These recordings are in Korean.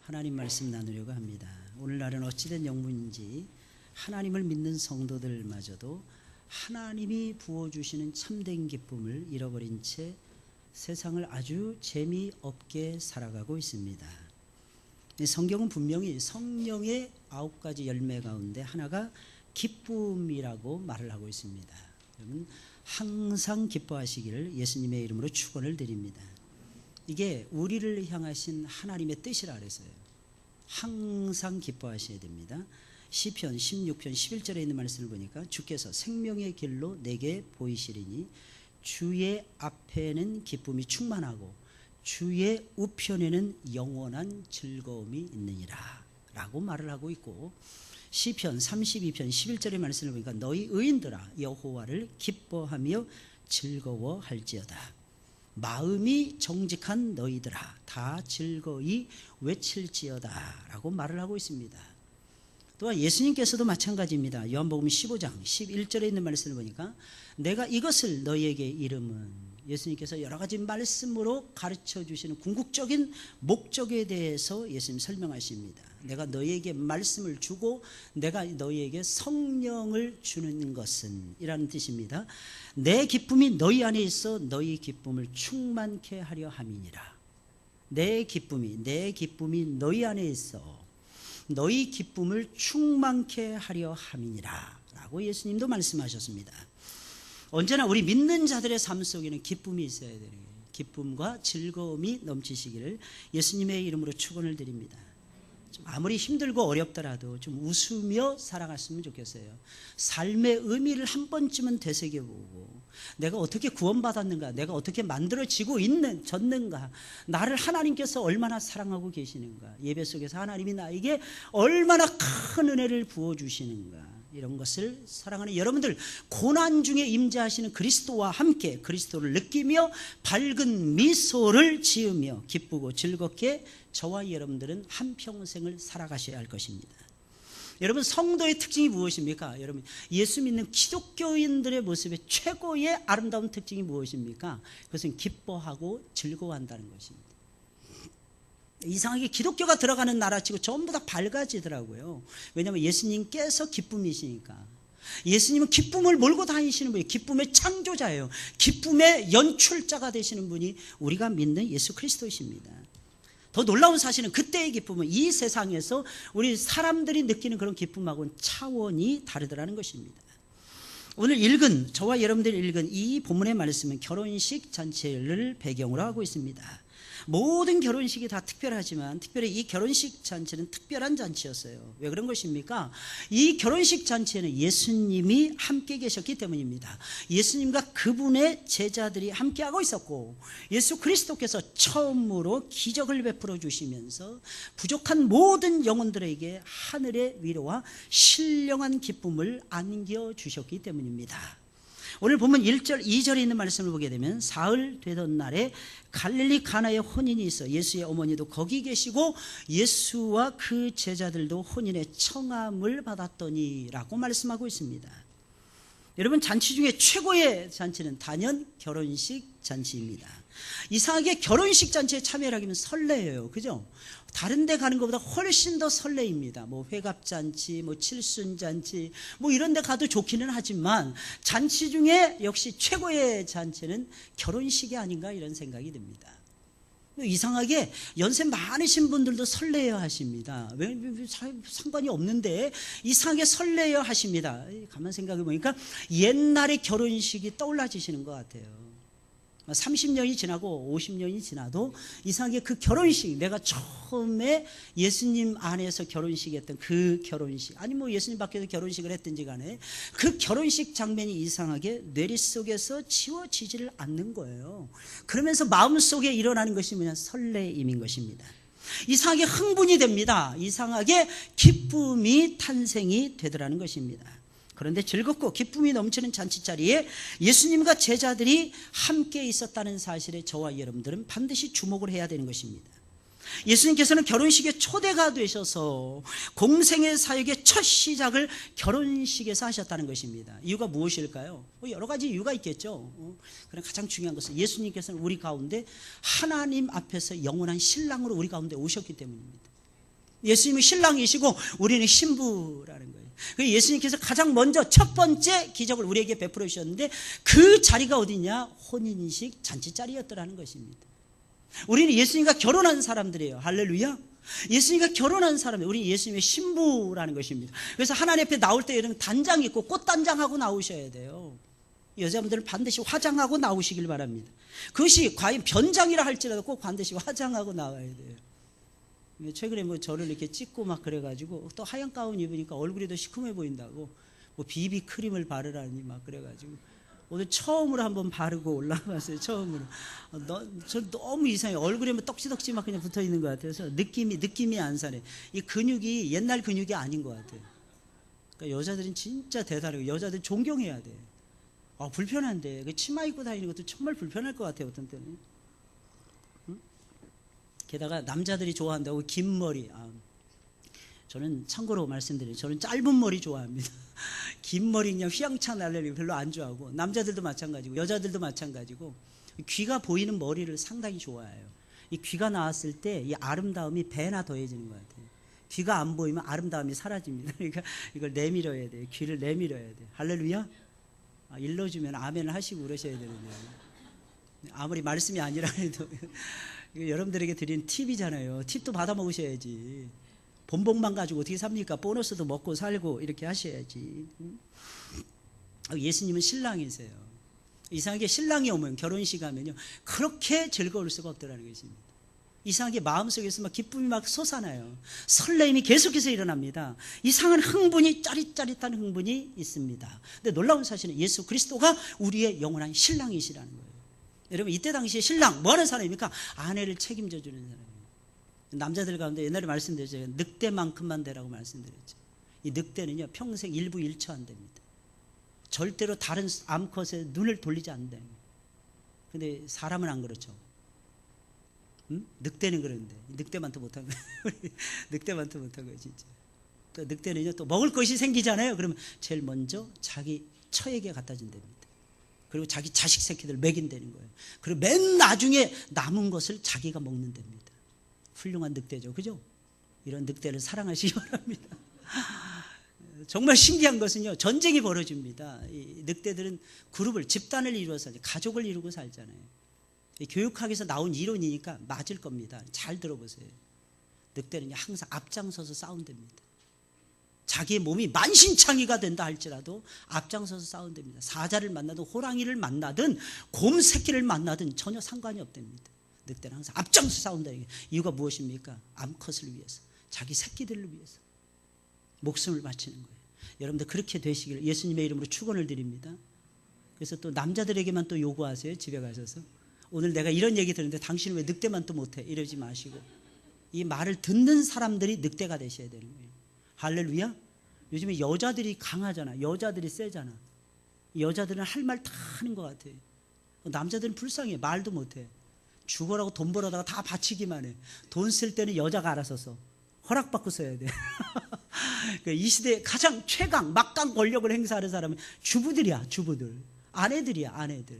하나님 말씀 나누려고 합니다. 오늘날은 어찌된 영문인지 하나님을 믿는 성도들마저도 하나님이 부어주시는 참된 기쁨을 잃어버린 채 세상을 아주 재미없게 살아가고 있습니다. 성경은 분명히 성령의 9가지 열매 가운데 하나가 기쁨이라고 말을 하고 있습니다. 여러분 항상 기뻐하시기를 예수님의 이름으로 축원을 드립니다. 이게 우리를 향하신 하나님의 뜻이라 그랬어요. 항상 기뻐하셔야 됩니다. 시편 16편 11절에 있는 말씀을 보니까 주께서 생명의 길로 내게 보이시리니 주의 앞에는 기쁨이 충만하고 주의 우편에는 영원한 즐거움이 있느니라 라고 말을 하고 있고, 시편 32편 11절의 말씀을 보니까 너희 의인들아 여호와를 기뻐하며 즐거워할지어다. 마음이 정직한 너희들아 다 즐거이 외칠지어다 라고 말을 하고 있습니다. 또한 예수님께서도 마찬가지입니다. 요한복음 15장 11절에 있는 말씀을 보니까 내가 이것을 너희에게 이름은, 예수님께서 여러 가지 말씀으로 가르쳐 주시는 궁극적인 목적에 대해서 예수님 설명하십니다. 내가 너희에게 말씀을 주고 내가 너희에게 성령을 주는 것은 이라는 뜻입니다. 내 기쁨이 너희 안에 있어 너희 기쁨을 충만케 하려 함이니라. 내 기쁨이 너희 안에 있어 너희 기쁨을 충만케 하려 함이니라 라고 예수님도 말씀하셨습니다. 언제나 우리 믿는 자들의 삶 속에는 기쁨이 있어야 되는 거예요. 기쁨과 즐거움이 넘치시기를 예수님의 이름으로 축원을 드립니다. 좀 아무리 힘들고 어렵더라도 좀 웃으며 살아갔으면 좋겠어요. 삶의 의미를 한 번쯤은 되새겨보고 내가 어떻게 구원받았는가, 내가 어떻게 만들어지고 졌는가, 나를 하나님께서 얼마나 사랑하고 계시는가, 예배 속에서 하나님이 나에게 얼마나 큰 은혜를 부어주시는가, 이런 것을 사랑하는 여러분들, 고난 중에 임재하시는 그리스도와 함께 그리스도를 느끼며 밝은 미소를 지으며 기쁘고 즐겁게 저와 여러분들은 한평생을 살아가셔야 할 것입니다. 여러분 성도의 특징이 무엇입니까? 여러분 예수 믿는 기독교인들의 모습의 최고의 아름다운 특징이 무엇입니까? 그것은 기뻐하고 즐거워한다는 것입니다. 이상하게 기독교가 들어가는 나라치고 전부 다 밝아지더라고요. 왜냐하면 예수님께서 기쁨이시니까. 예수님은 기쁨을 몰고 다니시는 분이에요. 기쁨의 창조자예요. 기쁨의 연출자가 되시는 분이 우리가 믿는 예수 그리스도이십니다. 더 놀라운 사실은 그때의 기쁨은 이 세상에서 우리 사람들이 느끼는 그런 기쁨하고는 차원이 다르더라는 것입니다. 오늘 저와 여러분들이 읽은 이 본문의 말씀은 결혼식 잔치를 배경으로 하고 있습니다. 모든 결혼식이 다 특별하지만 특별히 이 결혼식 잔치는 특별한 잔치였어요. 왜 그런 것입니까? 이 결혼식 잔치에는 예수님이 함께 계셨기 때문입니다. 예수님과 그분의 제자들이 함께하고 있었고 예수 그리스도께서 처음으로 기적을 베풀어 주시면서 부족한 모든 영혼들에게 하늘의 위로와 신령한 기쁨을 안겨주셨기 때문입니다. 오늘 보면 1절 2절에 있는 말씀을 보게 되면 사흘 되던 날에 갈릴리 가나에 혼인이 있어 예수의 어머니도 거기 계시고 예수와 그 제자들도 혼인의 청함을 받았더니 라고 말씀하고 있습니다. 여러분 잔치 중에 최고의 잔치는 단연 결혼식 잔치입니다. 이상하게 결혼식 잔치에 참여를 하기면 설레요. 그죠? 다른 데 가는 것보다 훨씬 더 설레입니다. 뭐 회갑잔치, 뭐 칠순잔치, 뭐 이런 데 가도 좋기는 하지만 잔치 중에 역시 최고의 잔치는 결혼식이 아닌가 이런 생각이 듭니다. 이상하게 연세 많으신 분들도 설레어 하십니다. 왜 상관이 없는데 이상하게 설레어 하십니다. 가만 생각해 보니까 옛날의 결혼식이 떠올라지시는 것 같아요. 30년이 지나고 50년이 지나도 이상하게 그 결혼식, 내가 처음에 예수님 안에서 결혼식 했던 그 결혼식, 아니 뭐 예수님 밖에서 결혼식을 했든지 간에 그 결혼식 장면이 이상하게 뇌리 속에서 지워지지를 않는 거예요. 그러면서 마음속에 일어나는 것이 뭐냐? 설레임인 것입니다. 이상하게 흥분이 됩니다. 이상하게 기쁨이 탄생이 되더라는 것입니다. 그런데 즐겁고 기쁨이 넘치는 잔치자리에 예수님과 제자들이 함께 있었다는 사실에 저와 여러분들은 반드시 주목을 해야 되는 것입니다. 예수님께서는 결혼식에 초대가 되셔서 공생의 사역의 첫 시작을 결혼식에서 하셨다는 것입니다. 이유가 무엇일까요? 여러 가지 이유가 있겠죠. 그러나 가장 중요한 것은 예수님께서는 우리 가운데 하나님 앞에서 영원한 신랑으로 우리 가운데 오셨기 때문입니다. 예수님은 신랑이시고 우리는 신부라는 거예요. 예수님께서 가장 먼저 첫 번째 기적을 우리에게 베풀어 주셨는데 그 자리가 어디냐? 혼인식 잔치 자리였더라는 것입니다. 우리는 예수님과 결혼한 사람들이에요. 할렐루야. 예수님과 결혼한 사람들, 우리 예수님의 신부라는 것입니다. 그래서 하나님 앞에 나올 때 이런 단장 입고 꽃단장하고 나오셔야 돼요. 여자분들은 반드시 화장하고 나오시길 바랍니다. 그것이 과연 변장이라 할지라도 꼭 반드시 화장하고 나와야 돼요. 최근에 뭐 저를 이렇게 찍고 막 그래가지고 또 하얀 가운 입으니까 얼굴이 더 시큼해 보인다고 뭐 비비 크림을 바르라니 막 그래가지고 오늘 처음으로 한번 바르고 올라왔어요. 처음으로. 저 너무 이상해요. 얼굴에 뭐 떡지떡지 막 그냥 붙어 있는 것 같아서 느낌이 안 사네. 이 근육이 옛날 근육이 아닌 것 같아요. 그러니까 여자들은 진짜 대단해요. 여자들 존경해야 돼. 불편한데 그 치마 입고 다니는 것도 정말 불편할 것 같아요. 어떤 때는. 응? 게다가 남자들이 좋아한다고 긴 머리. 저는 참고로 말씀드려요. 저는 짧은 머리 좋아합니다. 긴 머리 그냥 휘황찬 날려고 별로 안 좋아하고 남자들도 마찬가지고 여자들도 마찬가지고 귀가 보이는 머리를 상당히 좋아해요. 이 귀가 나왔을 때 이 아름다움이 배나 더해지는 것 같아요. 귀가 안 보이면 아름다움이 사라집니다. 그러니까 이걸 내밀어야 돼요. 귀를 내밀어야 돼요. 할렐루야. 일러주면 아멘을 하시고 그러셔야 되는데 아무리 말씀이 아니라 해도 이거 여러분들에게 드린 팁이잖아요. 팁도 받아 먹으셔야지. 본복만 가지고 어떻게 삽니까? 보너스도 먹고 살고 이렇게 하셔야지. 예수님은 신랑이세요. 이상하게 신랑이 오면 결혼식 하면요 그렇게 즐거울 수가 없더라는 것입니다. 이상하게 마음속에서 막 기쁨이 막 솟아나요. 설레임이 계속해서 일어납니다. 이상한 흥분이 짜릿짜릿한 흥분이 있습니다. 근데 놀라운 사실은 예수 그리스도가 우리의 영원한 신랑이시라는 거예요. 여러분 이때 당시에 신랑 뭐 하는 사람입니까? 아내를 책임져 주는 사람이에요. 남자들 가운데 옛날에 말씀드렸죠. 늑대만큼만 되라고 말씀드렸죠. 이 늑대는요 평생 일부 일처 안 됩니다. 절대로 다른 암컷에 눈을 돌리지 않는다. 근데 사람은 안 그렇죠. 응? 늑대는 그런데 늑대만도 못한 거예요. 늑대만도 못한 거예요 진짜. 또 늑대는요 또 먹을 것이 생기잖아요. 그러면 제일 먼저 자기 처에게 갖다 준답니다. 그리고 자기 자식 새끼들 먹인다는 거예요. 그리고 맨 나중에 남은 것을 자기가 먹는답니다. 훌륭한 늑대죠. 그죠? 이런 늑대를 사랑하시기 바랍니다. 정말 신기한 것은요. 전쟁이 벌어집니다. 이 늑대들은 그룹을 집단을 이루어서 가족을 이루고 살잖아요. 교육학에서 나온 이론이니까 맞을 겁니다. 잘 들어보세요. 늑대는 항상 앞장서서 싸운답니다. 자기의 몸이 만신창이가 된다 할지라도 앞장서서 싸운답니다. 사자를 만나든 호랑이를 만나든 곰 새끼를 만나든 전혀 상관이 없답니다. 늑대는 항상 앞장서 싸운다. 이유가 무엇입니까? 암컷을 위해서, 자기 새끼들을 위해서 목숨을 바치는 거예요. 여러분들 그렇게 되시기를 예수님의 이름으로 축원을 드립니다. 그래서 또 남자들에게만 또 요구하세요. 집에 가셔서 오늘 내가 이런 얘기 들었는데 당신은 왜 늑대만 또 못해? 이러지 마시고 이 말을 듣는 사람들이 늑대가 되셔야 되는 거예요. 할렐루야. 요즘에 여자들이 강하잖아. 여자들이 세잖아. 여자들은 할 말 다 하는 것 같아요. 남자들은 불쌍해. 말도 못해. 죽어라고 돈 벌어다가 다 바치기만 해. 돈 쓸 때는 여자가 알아서 써. 허락받고 써야 돼. 이 시대에 가장 최강 막강 권력을 행사하는 사람은 주부들이야. 주부들. 아내들이야. 아내들.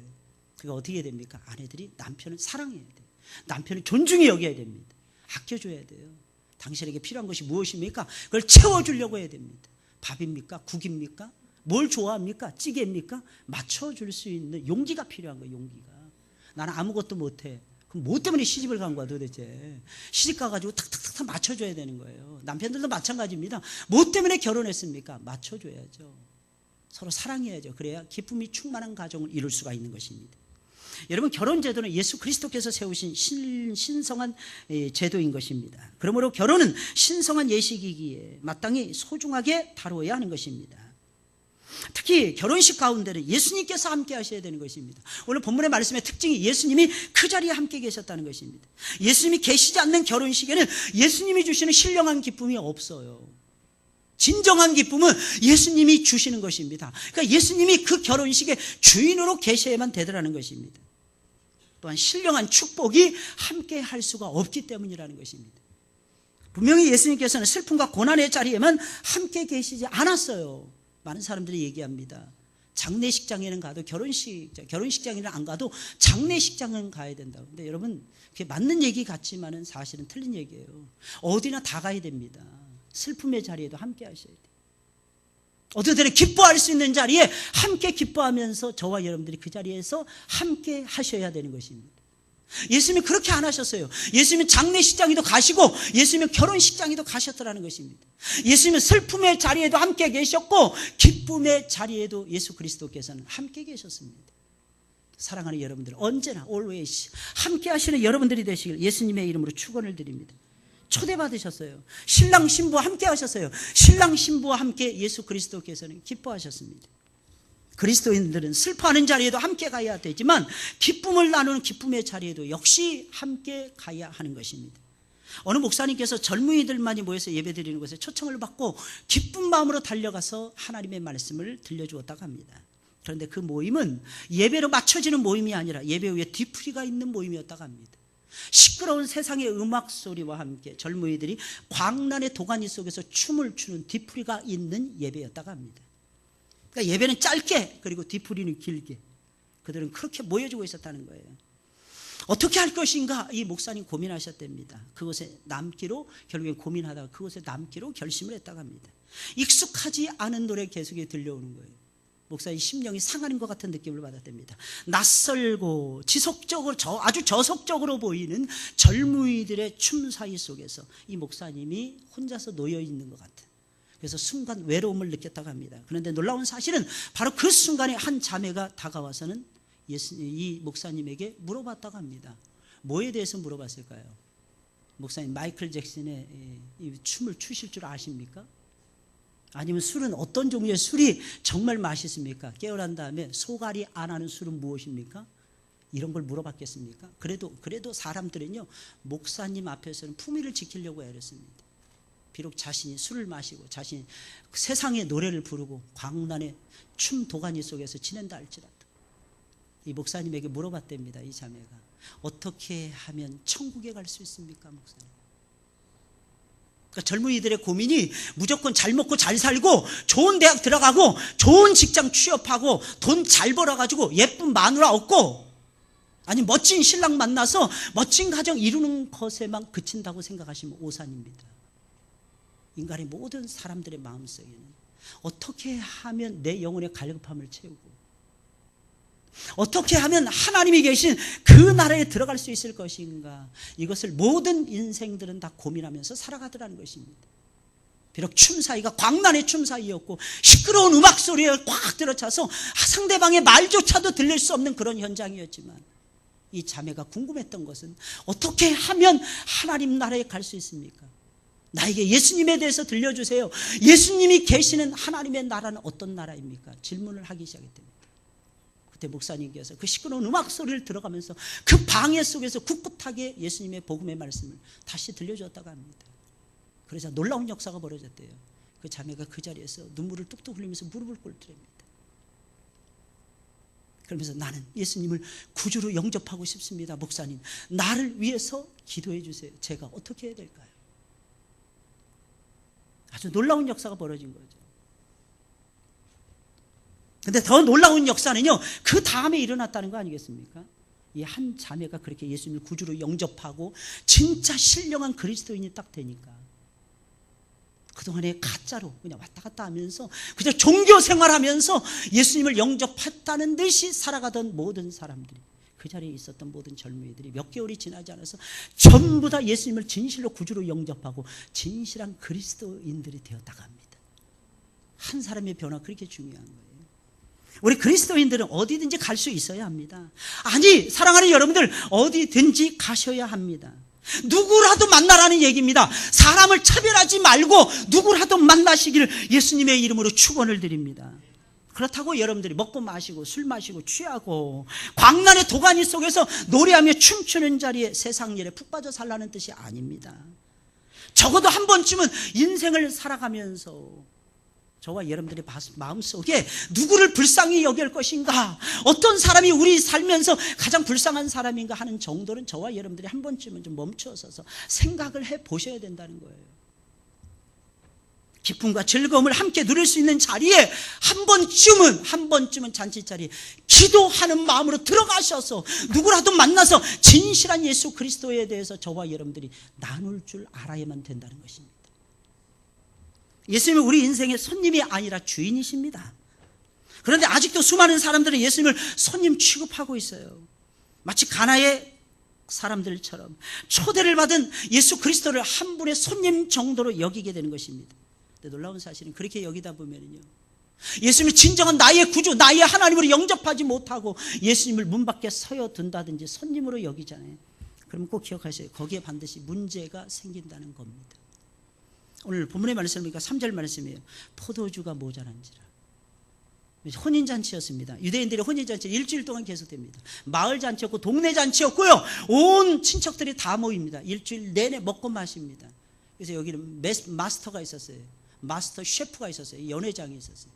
그러니까 어떻게 됩니까? 아내들이 남편을 사랑해야 돼. 남편을 존중히 여겨야 됩니다. 아껴줘야 돼요. 당신에게 필요한 것이 무엇입니까? 그걸 채워주려고 해야 됩니다. 밥입니까? 국입니까? 뭘 좋아합니까? 찌개입니까? 맞춰줄 수 있는 용기가 필요한 거예요. 용기가. 나는 아무것도 못해. 그럼 뭐 때문에 시집을 간 거야 도대체. 시집 가가지고 탁탁탁 맞춰줘야 되는 거예요. 남편들도 마찬가지입니다. 뭐 때문에 결혼했습니까? 맞춰줘야죠. 서로 사랑해야죠. 그래야 기쁨이 충만한 가정을 이룰 수가 있는 것입니다. 여러분 결혼 제도는 예수 그리스도께서 세우신 신성한 제도인 것입니다. 그러므로 결혼은 신성한 예식이기에 마땅히 소중하게 다루어야 하는 것입니다. 특히 결혼식 가운데는 예수님께서 함께 하셔야 되는 것입니다. 오늘 본문의 말씀의 특징이 예수님이 그 자리에 함께 계셨다는 것입니다. 예수님이 계시지 않는 결혼식에는 예수님이 주시는 신령한 기쁨이 없어요. 진정한 기쁨은 예수님이 주시는 것입니다. 그러니까 예수님이 그 결혼식의 주인으로 계셔야만 되더라는 것입니다. 또한 신령한 축복이 함께 할 수가 없기 때문이라는 것입니다. 분명히 예수님께서는 슬픔과 고난의 자리에만 함께 계시지 않았어요. 많은 사람들이 얘기합니다. 장례식장에는 가도 결혼식장에는 안 가도 장례식장은 가야 된다고. 근데 여러분, 그게 맞는 얘기 같지만은 사실은 틀린 얘기예요. 어디나 다 가야 됩니다. 슬픔의 자리에도 함께 하셔야 돼요. 어떤 때는 기뻐할 수 있는 자리에 함께 기뻐하면서 저와 여러분들이 그 자리에서 함께 하셔야 되는 것입니다. 예수님이 그렇게 안 하셨어요. 예수님은 장례식장에도 가시고 예수님은 결혼식장에도 가셨더라는 것입니다. 예수님은 슬픔의 자리에도 함께 계셨고 기쁨의 자리에도 예수 그리스도께서는 함께 계셨습니다. 사랑하는 여러분들, 언제나 always 함께 하시는 여러분들이 되시길 예수님의 이름으로 축원을 드립니다. 초대받으셨어요. 신랑 신부와 함께 하셨어요. 신랑 신부와 함께 예수 그리스도께서는 기뻐하셨습니다. 그리스도인들은 슬퍼하는 자리에도 함께 가야 되지만 기쁨을 나누는 기쁨의 자리에도 역시 함께 가야 하는 것입니다. 어느 목사님께서 젊은이들만이 모여서 예배드리는 곳에 초청을 받고 기쁜 마음으로 달려가서 하나님의 말씀을 들려주었다고 합니다. 그런데 그 모임은 예배로 맞춰지는 모임이 아니라 예배 후에 뒤풀이가 있는 모임이었다고 합니다. 시끄러운 세상의 음악 소리와 함께 젊은이들이 광란의 도가니 속에서 춤을 추는 뒤풀이가 있는 예배였다고 합니다. 그러니까 예배는 짧게, 그리고 뒤풀이는 길게, 그들은 그렇게 모여주고 있었다는 거예요. 어떻게 할 것인가 이 목사님 고민하셨답니다. 그곳에 남기로, 결국엔 고민하다가 그곳에 남기로 결심을 했다고 합니다. 익숙하지 않은 노래 계속해 들려오는 거예요. 목사님 심령이 상하는 것 같은 느낌을 받았답니다. 낯설고 지속적으로 아주 저속적으로 보이는 젊은이들의 춤 사이 속에서 이 목사님이 혼자서 놓여 있는 것 같은, 그래서 순간 외로움을 느꼈다고 합니다. 그런데 놀라운 사실은 바로 그 순간에 한 자매가 다가와서는 이 목사님에게 물어봤다고 합니다. 뭐에 대해서 물어봤을까요? 목사님, 마이클 잭슨의 이 춤을 추실 줄 아십니까? 아니면 술은 어떤 종류의 술이 정말 맛있습니까? 깨어난 다음에 소갈이 안 하는 술은 무엇입니까? 이런 걸 물어봤겠습니까? 그래도 사람들은요, 목사님 앞에서는 품위를 지키려고 애렸습니다. 비록 자신이 술을 마시고 자신이 세상의 노래를 부르고 광란의 춤 도가니 속에서 지낸다 할지라도 이 목사님에게 물어봤답니다. 이 자매가 어떻게 하면 천국에 갈 수 있습니까, 목사님? 그러니까 젊은이들의 고민이 무조건 잘 먹고 잘 살고 좋은 대학 들어가고 좋은 직장 취업하고 돈 잘 벌어가지고 예쁜 마누라 얻고 아니 멋진 신랑 만나서 멋진 가정 이루는 것에만 그친다고 생각하시면 오산입니다. 인간의 모든 사람들의 마음속에는 어떻게 하면 내 영혼의 갈급함을 채우고 어떻게 하면 하나님이 계신 그 나라에 들어갈 수 있을 것인가, 이것을 모든 인생들은 다 고민하면서 살아가더라는 것입니다. 비록 춤 사이가 광란의 춤 사이였고 시끄러운 음악 소리에 꽉 들어차서 상대방의 말조차도 들릴 수 없는 그런 현장이었지만 이 자매가 궁금했던 것은 어떻게 하면 하나님 나라에 갈 수 있습니까? 나에게 예수님에 대해서 들려주세요. 예수님이 계시는 하나님의 나라는 어떤 나라입니까? 질문을 하기 시작했답니다. 그때 목사님께서 그 시끄러운 음악 소리를 들어가면서 그 방해 속에서 꿋꿋하게 예수님의 복음의 말씀을 다시 들려줬다고 합니다. 그래서 놀라운 역사가 벌어졌대요. 그 자매가 그 자리에서 눈물을 뚝뚝 흘리면서 무릎을 꿇더랍니다. 그러면서 나는 예수님을 구주로 영접하고 싶습니다. 목사님, 나를 위해서 기도해 주세요. 제가 어떻게 해야 될까요? 아주 놀라운 역사가 벌어진 거죠. 근데 더 놀라운 역사는요, 그 다음에 일어났다는 거 아니겠습니까? 이 한 자매가 그렇게 예수님을 구주로 영접하고 진짜 신령한 그리스도인이 딱 되니까 그동안에 가짜로 그냥 왔다 갔다 하면서 그냥 종교 생활하면서 예수님을 영접했다는 듯이 살아가던 모든 사람들이, 그 자리에 있었던 모든 젊은이들이 몇 개월이 지나지 않아서 전부 다 예수님을 진실로 구주로 영접하고 진실한 그리스도인들이 되었다고 합니다. 한 사람의 변화, 그렇게 중요한 거예요. 우리 그리스도인들은 어디든지 갈 수 있어야 합니다. 아니, 사랑하는 여러분들, 어디든지 가셔야 합니다. 누구라도 만나라는 얘기입니다. 사람을 차별하지 말고 누구라도 만나시기를 예수님의 이름으로 축원을 드립니다. 그렇다고 여러분들이 먹고 마시고 술 마시고 취하고 광란의 도가니 속에서 노래하며 춤추는 자리에 세상 일에 푹 빠져 살라는 뜻이 아닙니다. 적어도 한 번쯤은 인생을 살아가면서 저와 여러분들의 마음속에 누구를 불쌍히 여길 것인가, 어떤 사람이 우리 살면서 가장 불쌍한 사람인가 하는 정도는 저와 여러분들이 한 번쯤은 좀 멈춰서서 생각을 해 보셔야 된다는 거예요. 기쁨과 즐거움을 함께 누릴 수 있는 자리에 한 번쯤은 잔치 자리에 기도하는 마음으로 들어가셔서 누구라도 만나서 진실한 예수 그리스도에 대해서 저와 여러분들이 나눌 줄 알아야만 된다는 것입니다. 예수님은 우리 인생의 손님이 아니라 주인이십니다. 그런데 아직도 수많은 사람들은 예수님을 손님 취급하고 있어요. 마치 가나의 사람들처럼 초대를 받은 예수 그리스도를 한 분의 손님 정도로 여기게 되는 것입니다. 근데 놀라운 사실은 그렇게 여기다 보면요, 예수님이 진정한 나의 구주, 나의 하나님으로 영접하지 못하고 예수님을 문 밖에 서여 둔다든지 손님으로 여기잖아요. 그러면 꼭 기억하세요. 거기에 반드시 문제가 생긴다는 겁니다. 오늘 본문의 말씀을 보니까 3절 말씀이에요. 포도주가 모자란지라. 혼인잔치였습니다. 유대인들의 혼인잔치 일주일 동안 계속됩니다. 마을 잔치였고 동네 잔치였고요, 온 친척들이 다 모입니다. 일주일 내내 먹고 마십니다. 그래서 여기는 마스터가 있었어요. 마스터 셰프가 있었어요. 연회장이 있었어요.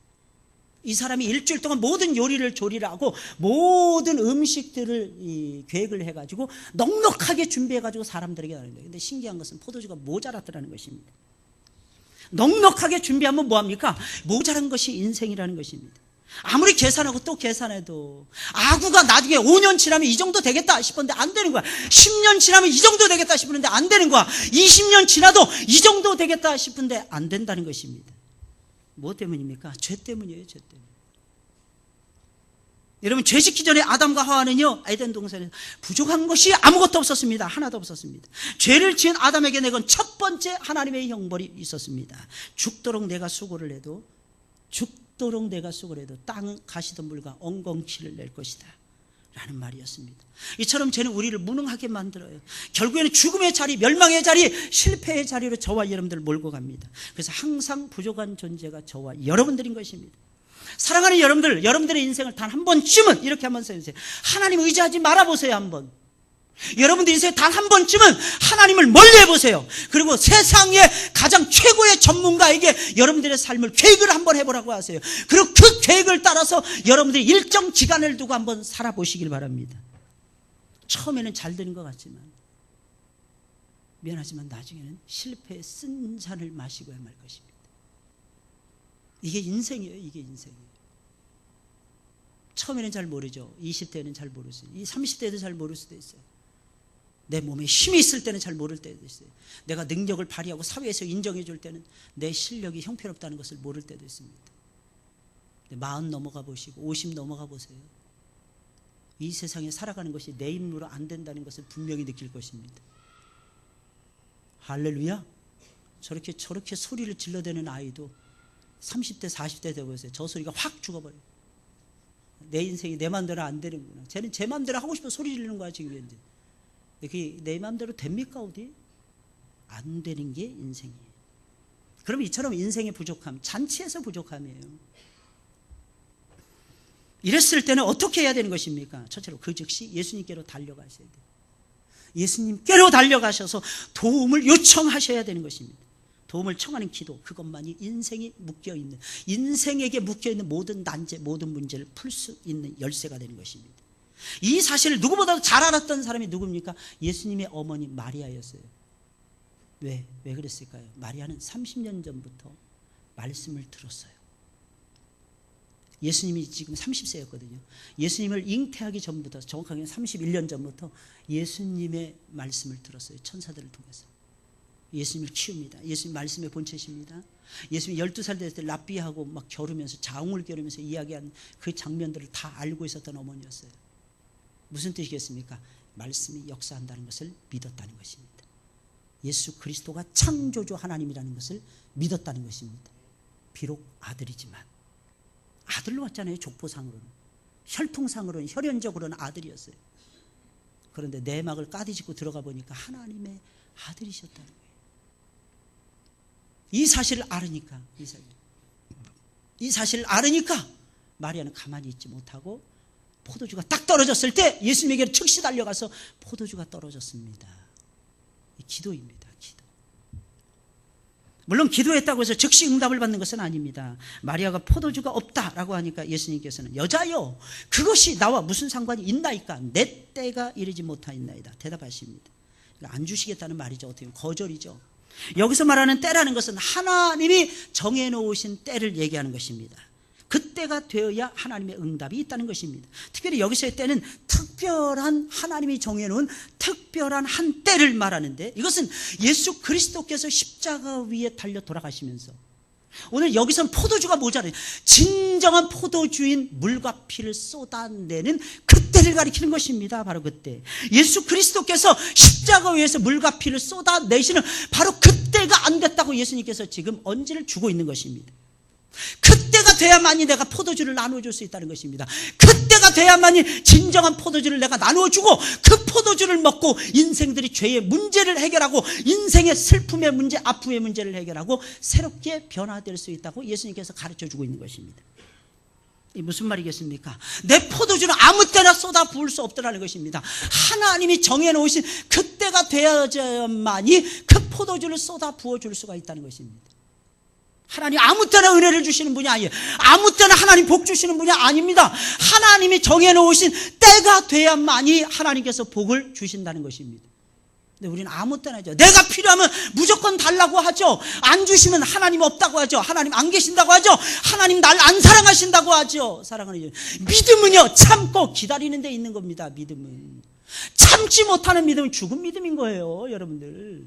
이 사람이 일주일 동안 모든 요리를 조리를 하고 모든 음식들을 계획을 해가지고 넉넉하게 준비해가지고 사람들에게 하는 거예요. 근데 신기한 것은 포도주가 모자랐더라는 것입니다. 넉넉하게 준비하면 뭐합니까? 모자란 것이 인생이라는 것입니다. 아무리 계산하고 또 계산해도 아구가 나중에 5년 지나면 이 정도 되겠다 싶은데 안 되는 거야. 10년 지나면 이 정도 되겠다 싶은데 안 되는 거야. 20년 지나도 이 정도 되겠다 싶은데 안 된다는 것입니다. 뭐 때문입니까? 죄 때문이에요. 죄 때문에. 여러분, 죄 짓기 전에 아담과 하와는요, 에덴 동산에서 부족한 것이 아무것도 없었습니다. 하나도 없었습니다. 죄를 지은 아담에게 내건 첫 번째 하나님의 형벌이 있었습니다. 죽도록 내가 수고를 해도 땅 가시덤불과 엉겅퀴를 낼 것이다 라는 말이었습니다. 이처럼 죄는 우리를 무능하게 만들어요. 결국에는 죽음의 자리, 멸망의 자리, 실패의 자리로 저와 여러분들을 몰고 갑니다. 그래서 항상 부족한 존재가 저와 여러분들인 것입니다. 사랑하는 여러분들, 여러분들의 인생을 단 한 번쯤은 이렇게 한번 써주세요. 하나님 의지하지 말아보세요. 한번. 여러분들 인생에 단 한 번쯤은 하나님을 멀리해보세요. 그리고 세상의 가장 최고의 전문가에게 여러분들의 삶을 계획을 한번 해보라고 하세요. 그리고 그 계획을 따라서 여러분들이 일정 기간을 두고 한번 살아보시길 바랍니다. 처음에는 잘 되는 것 같지만 미안하지만 나중에는 실패의 쓴 잔을 마시고야 말 것입니다. 이게 인생이에요. 이게 인생이에요. 처음에는 잘 모르죠. 20대는 잘 모르세요. 30대도 잘 모를 수도 있어요. 내 몸에 힘이 있을 때는 잘 모를 때도 있어요. 내가 능력을 발휘하고 사회에서 인정해 줄 때는 내 실력이 형편없다는 것을 모를 때도 있습니다. 40 넘어가 보시고 50 넘어가 보세요. 이 세상에 살아가는 것이 내 힘으로 안 된다는 것을 분명히 느낄 것입니다. 할렐루야. 저렇게 소리를 질러대는 아이도 30대 40대 되어보세요. 저 소리가 확 죽어버려요. 내 인생이 내 마음대로 안 되는구나. 쟤는 제 마음대로 하고 싶어 소리 지르는 거야 지금 현재. 그게 내 마음대로 됩니까? 어디? 안 되는 게 인생이에요. 그럼 이처럼 인생의 부족함, 잔치에서 부족함이에요. 이랬을 때는 어떻게 해야 되는 것입니까? 첫째로 그 즉시 예수님께로 달려가셔야 돼요. 예수님께로 달려가셔서 도움을 요청하셔야 되는 것입니다. 도움을 청하는 기도, 그것만이 인생이 묶여있는, 인생에게 묶여있는 모든 난제, 모든 문제를 풀 수 있는 열쇠가 되는 것입니다. 이 사실을 누구보다도 잘 알았던 사람이 누굽니까? 예수님의 어머니 마리아였어요. 왜 그랬을까요? 마리아는 30년 전부터 말씀을 들었어요. 예수님이 지금 30세였거든요. 예수님을 잉태하기 전부터, 정확하게 31년 전부터 예수님의 말씀을 들었어요. 천사들을 통해서. 예수님을 키웁니다. 예수님 말씀의 본체십니다. 예수님이 12살 됐을 때 랍비하고 막 겨루면서, 자웅을 겨루면서 이야기한 그 장면들을 다 알고 있었던 어머니였어요. 무슨 뜻이겠습니까? 말씀이 역사한다는 것을 믿었다는 것입니다. 예수 그리스도가 창조주 하나님이라는 것을 믿었다는 것입니다. 비록 아들이지만, 아들로 왔잖아요. 족보상으로는, 혈통상으로는, 혈연적으로는 아들이었어요. 그런데 내막을 까디짓고 들어가 보니까 하나님의 아들이셨다는 거예요. 이 사실을 알으니까 마리아는 가만히 있지 못하고 포도주가 딱 떨어졌을 때 예수님에게 즉시 달려가서 포도주가 떨어졌습니다. 기도입니다. 기도. 물론 기도했다고 해서 즉시 응답을 받는 것은 아닙니다. 마리아가 포도주가 없다라고 하니까 예수님께서는 여자여, 그것이 나와 무슨 상관이 있나이까? 내 때가 이르지 못하였나이다 대답하십니다. 안 주시겠다는 말이죠. 어떻게 보면 거절이죠. 여기서 말하는 때라는 것은 하나님이 정해놓으신 때를 얘기하는 것입니다. 그때가 되어야 하나님의 응답이 있다는 것입니다. 특별히 여기서의 때는 특별한 하나님이 정해놓은 특별한 한 때를 말하는데, 이것은 예수 그리스도께서 십자가 위에 달려 돌아가시면서, 오늘 여기서는 포도주가 모자라요. 진정한 포도주인 물과 피를 쏟아내는 그때를 가리키는 것입니다. 바로 그때 예수 그리스도께서 십자가 위에서 물과 피를 쏟아내시는 바로 그때가 안 됐다고 예수님께서 지금 언지를 주고 있는 것입니다. 그때가 돼야만이 내가 포도주를 나누어줄 수 있다는 것입니다. 그때가 돼야만이 진정한 포도주를 내가 나누어주고, 그 포도주를 먹고 인생들이 죄의 문제를 해결하고, 인생의 슬픔의 문제, 아픔의 문제를 해결하고 새롭게 변화될 수 있다고 예수님께서 가르쳐주고 있는 것입니다. 이 무슨 말이겠습니까? 내 포도주는 아무 때나 쏟아 부을 수 없다는 것입니다. 하나님이 정해놓으신 그때가 되어야만이 그 포도주를 쏟아 부어줄 수가 있다는 것입니다. 하나님 아무 때나 은혜를 주시는 분이 아니에요. 아무 때나 하나님 복 주시는 분이 아닙니다. 하나님이 정해놓으신 때가 돼야만이 하나님께서 복을 주신다는 것입니다. 근데 우리는 아무 때나 하죠. 내가 필요하면 무조건 달라고 하죠. 안 주시면 하나님 없다고 하죠. 하나님 안 계신다고 하죠. 하나님 날 안 사랑하신다고 하죠. 사랑하는 믿음은요, 참고 기다리는 데 있는 겁니다. 믿음은 참지 못하는 믿음은 죽은 믿음인 거예요. 여러분들,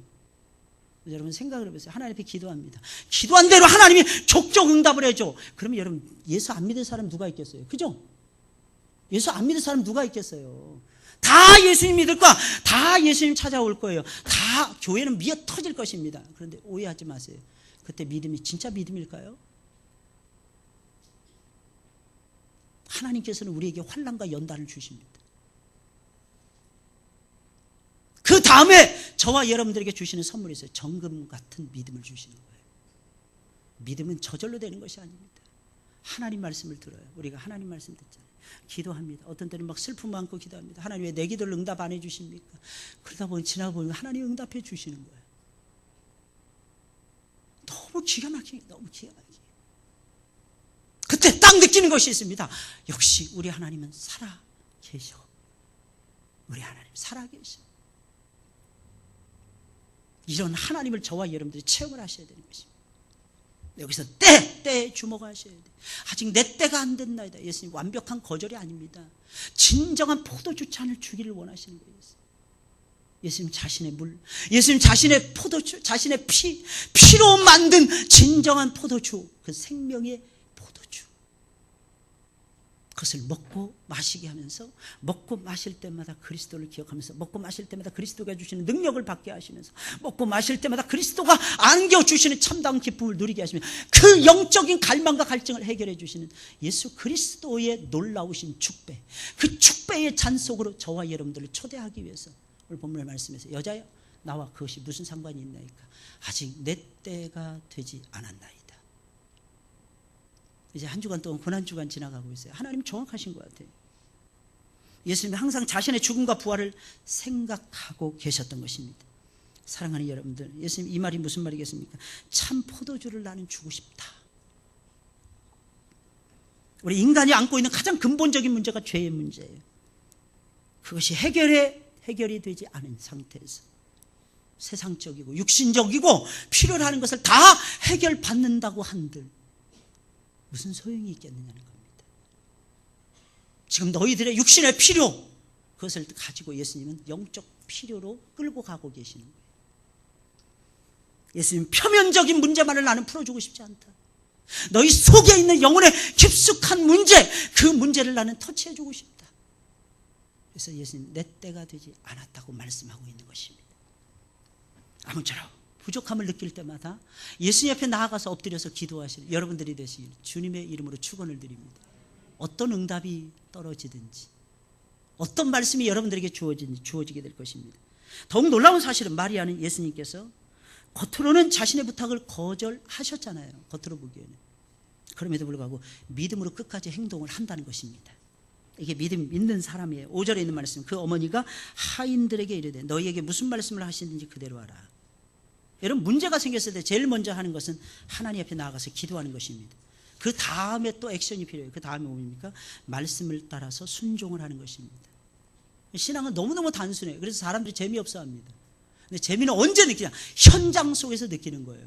여러분 생각을 해보세요. 하나님 앞에 기도합니다. 기도한 대로 하나님이 족족 응답을 해줘. 그러면 여러분, 예수 안 믿을 사람 누가 있겠어요? 그죠? 예수 안 믿을 사람 누가 있겠어요? 다 예수님 믿을 거야. 다 예수님 찾아올 거예요. 다 교회는 미어 터질 것입니다. 그런데 오해하지 마세요. 그때 믿음이 진짜 믿음일까요? 하나님께서는 우리에게 환난과 연단을 주십니다. 그 다음에 저와 여러분들에게 주시는 선물이 있어요. 정금 같은 믿음을 주시는 거예요. 믿음은 저절로 되는 것이 아닙니다. 하나님 말씀을 들어요. 우리가 하나님 말씀 듣잖아요. 기도합니다. 어떤 때는 막 슬픔 많고 기도합니다. 하나님 왜 내 기도를 응답 안 해주십니까? 그러다 보니 지나보면 하나님 응답해 주시는 거예요. 너무 기가 막히게, 너무 기가 막히게. 그때 딱 느끼는 것이 있습니다. 역시 우리 하나님은 살아 계셔. 우리 하나님 살아 계셔. 이런 하나님을 저와 여러분들이 체험을 하셔야 되는 것입니다. 여기서 때에 주목하셔야 돼요. 아직 내 때가 안 됐나이다. 예수님 완벽한 거절이 아닙니다. 진정한 포도주 잔을 주기를 원하시는 거예요. 예수님 자신의 물, 예수님 자신의 포도주, 자신의 피로 만든 진정한 포도주, 그 생명의 포도주, 그것을 먹고 마시게 하면서, 먹고 마실 때마다 그리스도를 기억하면서, 먹고 마실 때마다 그리스도가 주시는 능력을 받게 하시면서, 먹고 마실 때마다 그리스도가 안겨주시는 참다운 기쁨을 누리게 하시며, 그 영적인 갈망과 갈증을 해결해 주시는 예수 그리스도의 놀라우신 축배, 그 축배의 잔 속으로 저와 여러분들을 초대하기 위해서 오늘 본문의 말씀에서, 여자여 나와 그것이 무슨 상관이 있나이까? 아직 내 때가 되지 않았나이다. 이제 한 주간 동안 고난주간 지나가고 있어요. 하나님 정확하신 것 같아요. 예수님은 항상 자신의 죽음과 부활을 생각하고 계셨던 것입니다. 사랑하는 여러분들, 예수님 이 말이 무슨 말이겠습니까? 참 포도주를 나는 주고 싶다. 우리 인간이 안고 있는 가장 근본적인 문제가 죄의 문제예요. 그것이 해결이 되지 않은 상태에서 세상적이고 육신적이고 필요로 하는 것을 다 해결받는다고 한들 무슨 소용이 있겠느냐는 겁니다. 지금 너희들의 육신의 필요, 그것을 가지고 예수님은 영적 필요로 끌고 가고 계시는 거예요. 예수님 표면적인 문제만을 나는 풀어주고 싶지 않다. 너희 속에 있는 영혼의 깊숙한 문제, 그 문제를 나는 터치해주고 싶다. 그래서 예수님 내 때가 되지 않았다고 말씀하고 있는 것입니다. 아무쪼록 부족함을 느낄 때마다 예수님 앞에 나아가서 엎드려서 기도하시는 여러분들이 되시길 주님의 이름으로 축원을 드립니다. 어떤 응답이 떨어지든지, 어떤 말씀이 여러분들에게 주어지게 될 것입니다. 더욱 놀라운 사실은 마리아는 예수님께서 겉으로는 자신의 부탁을 거절하셨잖아요. 겉으로 보기에는. 그럼에도 불구하고 믿음으로 끝까지 행동을 한다는 것입니다. 이게 믿는 사람이에요. 5절에 있는 말씀, 그 어머니가 하인들에게 이르되 너희에게 무슨 말씀을 하시는지 그대로 하라. 여러분, 문제가 생겼을 때 제일 먼저 하는 것은 하나님 앞에 나아가서 기도하는 것입니다. 그 다음에 또 액션이 필요해요. 그 다음에 뭡니까? 말씀을 따라서 순종을 하는 것입니다. 신앙은 너무너무 단순해요. 그래서 사람들이 재미없어 합니다. 근데 재미는 언제 느끼냐? 현장 속에서 느끼는 거예요.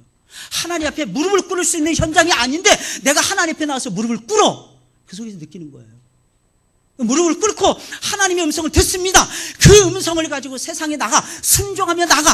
하나님 앞에 무릎을 꿇을 수 있는 현장이 아닌데 내가 하나님 앞에 나와서 무릎을 꿇어. 그 속에서 느끼는 거예요. 무릎을 꿇고 하나님의 음성을 듣습니다. 그 음성을 가지고 세상에 나가 순종하며 나가